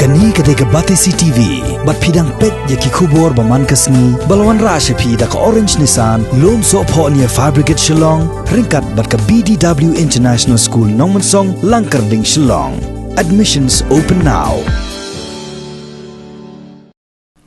Kani ketika batesi TV, bat pidang pet yaki kubor baman kasni, balawan rasha pi da ka orange nisan, lom so po niya fabricate Shillong, ringkat bat ka BDW International School Nongmansong, Langkarding Shillong. Admissions open now.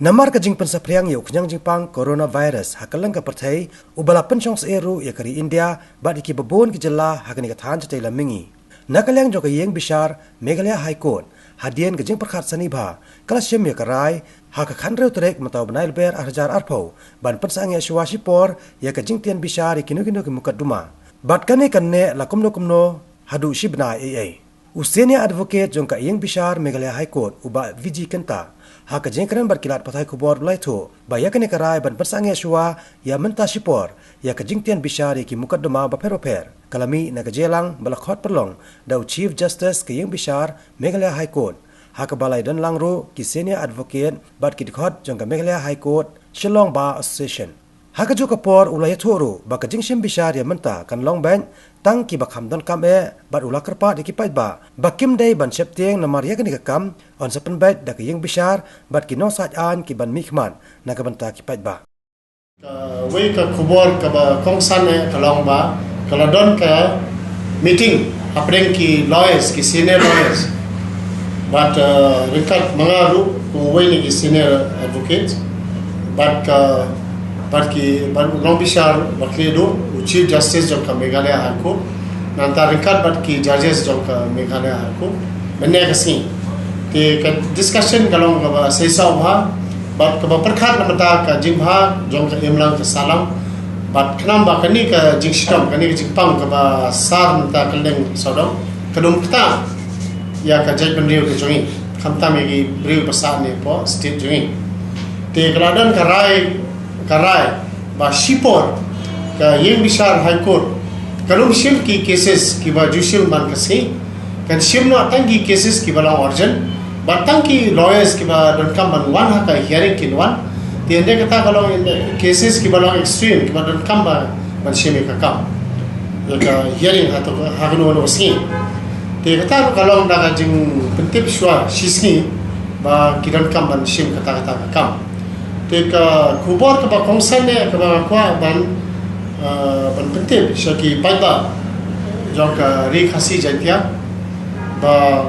Namar ka jingpan sa priyang yu kunyang jingpang coronavirus hakalang ka pertai ubala pensyong sa eru ya kari India bat iki babon ki jela hakani ka than cha mingi nakalyang jo ka Ïingbishar Meghalaya High Court hadian ka jing perkhat sanibha kala syem ya karai haka khanreu trek mataw banail ber arjar arpau ban pensang ya Shipor ya ka jing tian bishar kinu ki mukadduma bat kane kanne la kumno hadu Shibnai Eiei Senior advocate jong ka Ïingbishar Meghalaya High Court uba VG kenta haka jengkran berkilat patai kubor belaitu bayakane karai ban persangya shua ya menta Shipor ya ka jingtian bishar ki mukaddama ba per kalami na ka jelang balakhot perlong dau Chief Justice ka Ïingbishar Meghalaya High Court haka balai dan langru ki senior advocate bat ki dikhot jong ka Meghalaya High Court Shillong Bar Association haka jo ka por ulaya thoru ba ka jingshim bishar ya menta kan long ban tang ki bakham don kam bat ula kerpa de ki pai ba bakim dei ban septieng namar ya kani ka kam on sapen bat da ka Ïingbishar bat ki no saj an ki ban mikman na ka banta ki pai ba we ka khubor ka ba kongsan ka long ba kala don ka meeting apreng ki lawyers ki senior lawyers but rikat mangaru we ni ki senior advocate but Ïingbishar bakledo Chief Justice jong ka Meghalaya High Court nanta rikat bat ki judges jong ka Meghalaya High Court menne kasi te ka discussion kalong ka sesa bha bat ka perkhat namata ka jingha jong ka imlang ka salam bat khnam ba kani ka jingshtam kani ka jingpang ka ba sar nanta kaleng sodom kadum kta ya ka judge bandriu ka jongi khamta megi briu pasal ne po state jongi te kaladan karai ba Shipor ka Ïingbishar High Court kalum shim ki cases ki ba judicial man kasi kan shim no tangi cases ki bala origin ba tangi lawyers ki ba don kam ban one ha ka hearing kin one ti ende kata kalau cases ki bala extreme ki ba don kam ba ban shim ka kam ka hearing ha to ha no no si ti kata kalau da jing pentip shwa shisni ba ki don kam ban shim kata ka kam te ka kubor ka ba kongsan ne ka ba kwa ban pentip syaki pada jong ka ri khasi jantia ba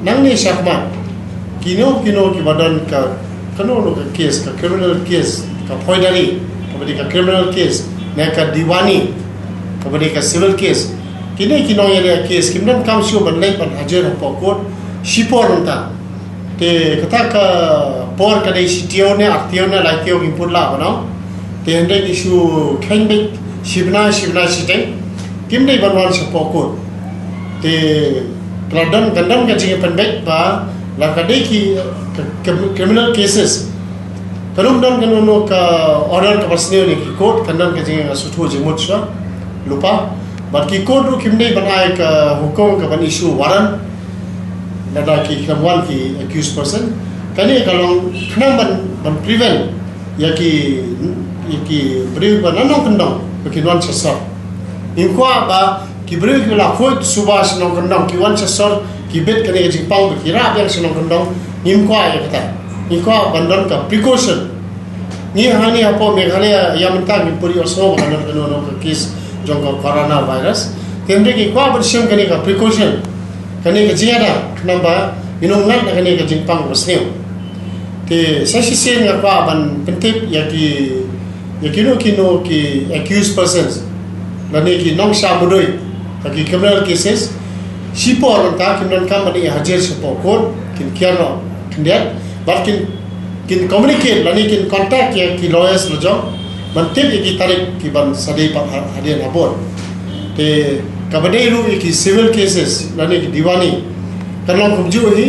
nang ni syakmat kino ki badan ka kano ka case ka criminal case ka foidari ka criminal case ne ka diwani ka civil case kino ya case kimdan kam shu ban lai ban hajar po court Shipor nta te kata ka por ka dei sitio ne aktio ne lai tio input la no te hende issue khenbe Shibnai siteng kim dei ban wan Shipor court te kladan gandam ka jinge penbek ba la ka dei ki criminal cases kalum dan kanu ka order ka pasne ni ki court kandan ka jinge suthu jimut sha lupa bat ki court ru kim dei ban ai ka hukum ka ban issue warrant nada ki khamwan ki accused person kani kalong khnam ban prevent yaki beri ban nanong kendong ki non sasar inkwa ba ki beri ki la khoi subas nong kendong ki wan sasar ki bet kani ji pau ki ra yang senong kendong inkwa ya kata inkwa bandon ka precaution ni hani apo Meghalaya yang mentang ni puri oso bandon ka case jong ka coronavirus kemde ki kwa bersiam kani ka precaution kani ka jiada namba inong ngat kani ka jingpang basneu te sasi sen nga kwa ban pentip yaki kino ki accused persons lani ki nong sha mudoi ki criminal cases Shipor ta kimdan kam mani hajar Shipor court kin kiano kindiat but kin communicate lani kin contact ya ki lawyers lo jong mantip ki tarik ki ban sadai pa hadian abor te kabadai ru ki civil cases lani ki diwani kalong kumju hi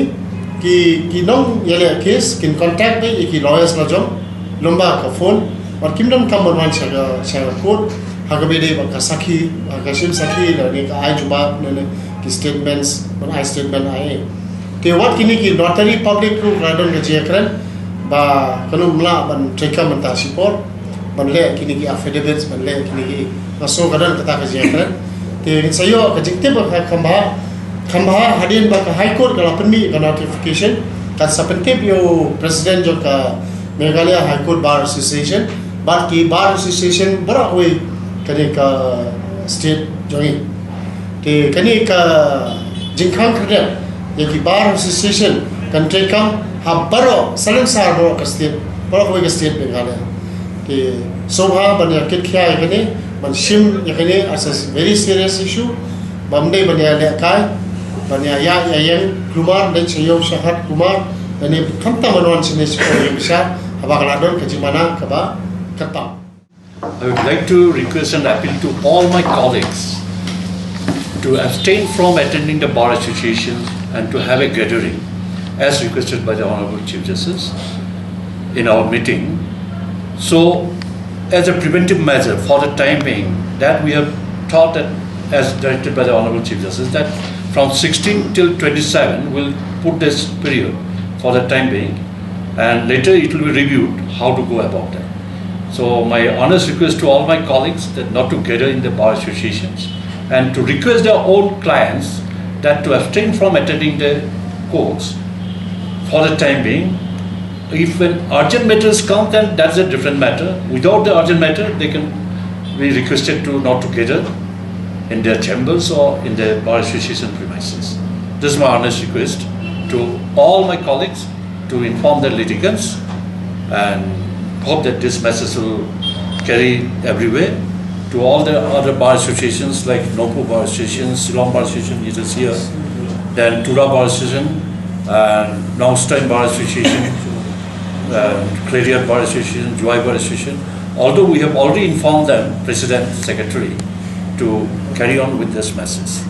ki nong yale case kin contact be ki lawyers lo jong lomba ka phone और किमदम कम बनवान शागा कोड हगबेदे बका सखी गशिम सखी लने का आई जुबाब ने की स्टेटमेंट्स बन आई स्टेटमेंट आए ते व्हाट किनी की नोटरी पब्लिक रू राडन के जेकरन बा कनु मला बन ट्रेकम बन Shipor बन ले किनी की एफिडेविट्स बन ले किनी की नसो गदन कता के जेकरन te sayo ka jikte ba khamba hadian ba ka high court ka lapmi ka notification kan sapentip yo president jo ka Meghalaya High Court Bar Association bar ki bar association bara hoi kani ka state join te kani ka jingkhang khre ye ki bar association kan Treikam ha baro salam sar ro ka state bara hoi ka state Meghalaya te sobha banya kit khya kani man shim yakani as a very serious issue bamdei banya le kai banya ya yang kumar dan chayom shahat kumar dan khamta manon sine Ïingbishar abagaladon kajimana kaba katam. I would like to request and appeal to all my colleagues to abstain from attending the bar association and to have a gathering as requested by the Honorable Chief Justice in our meeting. So as a preventive measure for the time being, that we have thought that as directed by the Honorable Chief Justice that from 16 till 27 we'll put this period for the time being, and later it will be reviewed how to go about that. So my honest request to all my colleagues that not to gather in the bar associations and to request their own clients that to abstain from attending the courts for the time being. If when urgent matters come, then that's a different matter. Without the urgent matter, they can be requested to not to gather in their chambers or in their bar association premises. This is my honest request to all my colleagues to inform the litigants, and hope that this message will carry everywhere to all the other bar associations like Nopu Bar Association, Ceylon Bar Association, it is here, then Tura Bar Association, and Nongstein Bar Association, Clarion Bar Association, Joy Bar Association. Although we have already informed them, President, Secretary, to carry on with this message.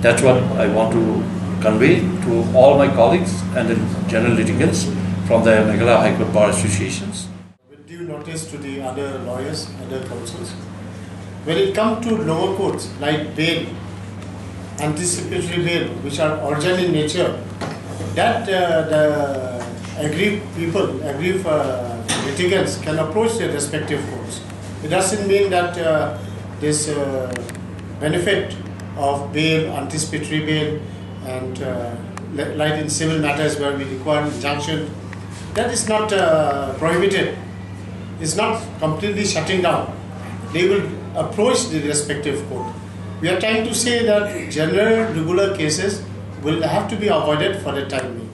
That's what I want to convey to all my colleagues and the general litigants from the Meghalaya High Court Bar Associations. With due notice to the other lawyers, other counsels, when it comes to lower courts like bail, anticipatory bail, which are urgent in nature, that the aggrieved people, aggrieved litigants can approach their respective courts. It doesn't mean that this benefit of bail, anticipatory bail, and like in civil matters where we require injunction, that is not prohibited. It's not completely shutting down. They will approach the respective court. We are trying to say that general regular cases will have to be avoided for the time being.